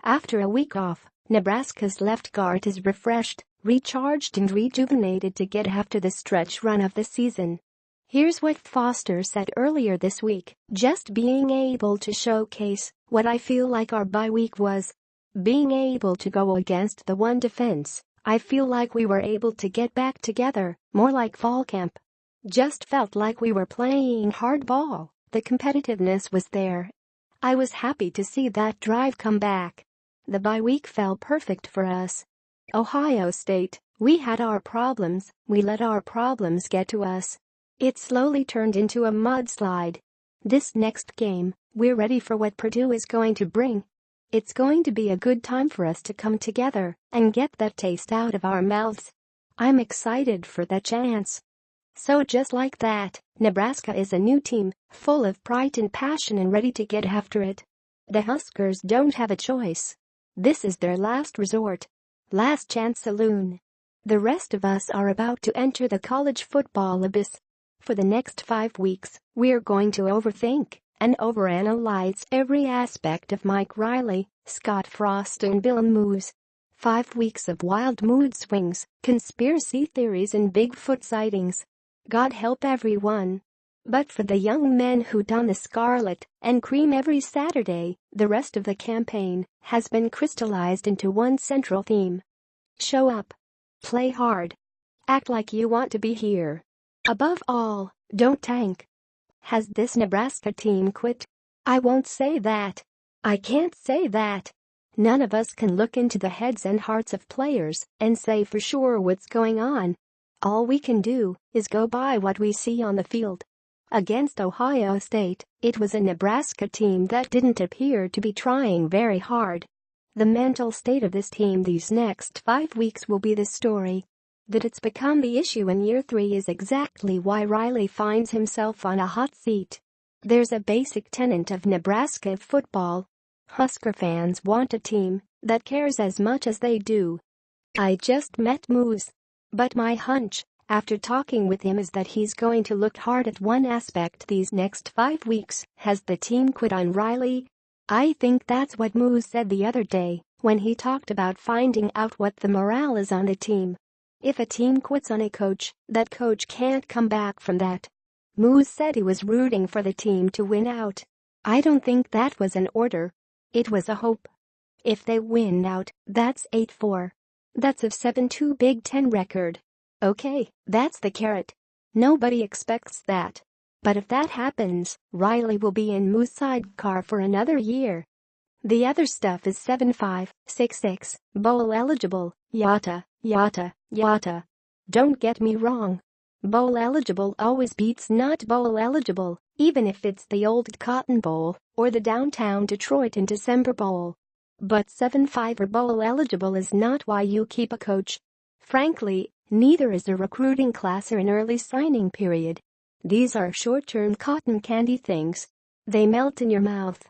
After a week off, Nebraska's left guard is refreshed, recharged and rejuvenated to get after the stretch run of the season. Here's what Foster said earlier this week: "Just being able to showcase what I feel like our bye week was. Being able to go against the one defense, I feel like we were able to get back together, more like fall camp. Just felt like we were playing hardball, the competitiveness was there. I was happy to see that drive come back. The bye week fell perfect for us. Ohio State, we had our problems, we let our problems get to us. It slowly turned into a mudslide. This next game, we're ready for what Purdue is going to bring. It's going to be a good time for us to come together and get that taste out of our mouths. I'm excited for that chance." So just like that, Nebraska is a new team, full of pride and passion and ready to get after it. The Huskers don't have a choice. This is their last resort. Last chance saloon. The rest of us are about to enter the college football abyss. For the next 5 weeks, we're going to overthink and overanalyze every aspect of Mike Riley, Scott Frost and Bill Moos. 5 weeks of wild mood swings, conspiracy theories and Bigfoot sightings. God help everyone. But for the young men who don the scarlet and cream every Saturday, the rest of the campaign has been crystallized into one central theme. Show up. Play hard. Act like you want to be here. Above all, don't tank. Has this Nebraska team quit? I won't say that. I can't say that. None of us can look into the heads and hearts of players and say for sure what's going on. All we can do is go by what we see on the field. Against Ohio State, it was a Nebraska team that didn't appear to be trying very hard. The mental state of this team these next 5 weeks will be the story. That it's become the issue in year 3 is exactly why Riley finds himself on a hot seat. There's a basic tenet of Nebraska football. Husker fans want a team that cares as much as they do. I just met Moose. But my hunch, after talking with him, is that he's going to look hard at one aspect these next 5 weeks. Has the team quit on Riley? I think that's what Moose said the other day when he talked about finding out what the morale is on the team. If a team quits on a coach, that coach can't come back from that. Moose said he was rooting for the team to win out. I don't think that was an order. It was a hope. If they win out, that's 8-4. That's a 7-2 Big Ten record. Okay, that's the carrot. Nobody expects that. But if that happens, Riley will be in Moose's sidecar for another year. The other stuff is 7-5, 6-6, bowl eligible, yada, yada, yada. Don't get me wrong. Bowl eligible always beats not bowl eligible, even if it's the old Cotton Bowl or the downtown Detroit in December Bowl. But 7-5 or bowl eligible is not why you keep a coach. Frankly, neither is a recruiting class or an early signing period. These are short-term cotton candy things. They melt in your mouth.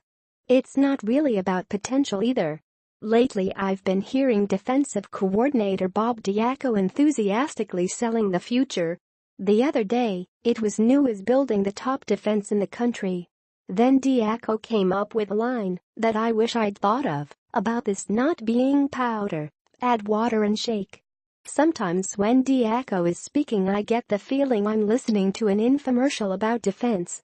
It's not really about potential either. Lately I've been hearing defensive coordinator Bob Diaco enthusiastically selling the future. The other day, it was new as building the top defense in the country. Then Diaco came up with a line that I wish I'd thought of, about this not being powder, add water and shake. Sometimes when Diaco is speaking I get the feeling I'm listening to an infomercial about defense.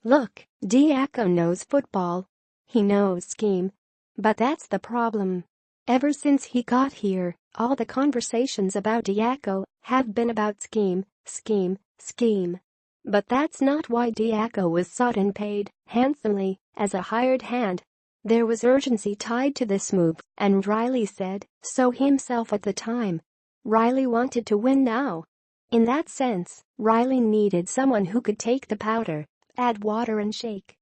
Look, Diaco knows football. He knows scheme. But that's the problem. Ever since he got here, all the conversations about Diaco have been about scheme, scheme, scheme. But that's not why Diaco was sought and paid handsomely as a hired hand. There was urgency tied to this move, and Riley said so himself at the time. Riley wanted to win now. In that sense, Riley needed someone who could take the powder, add water and shake.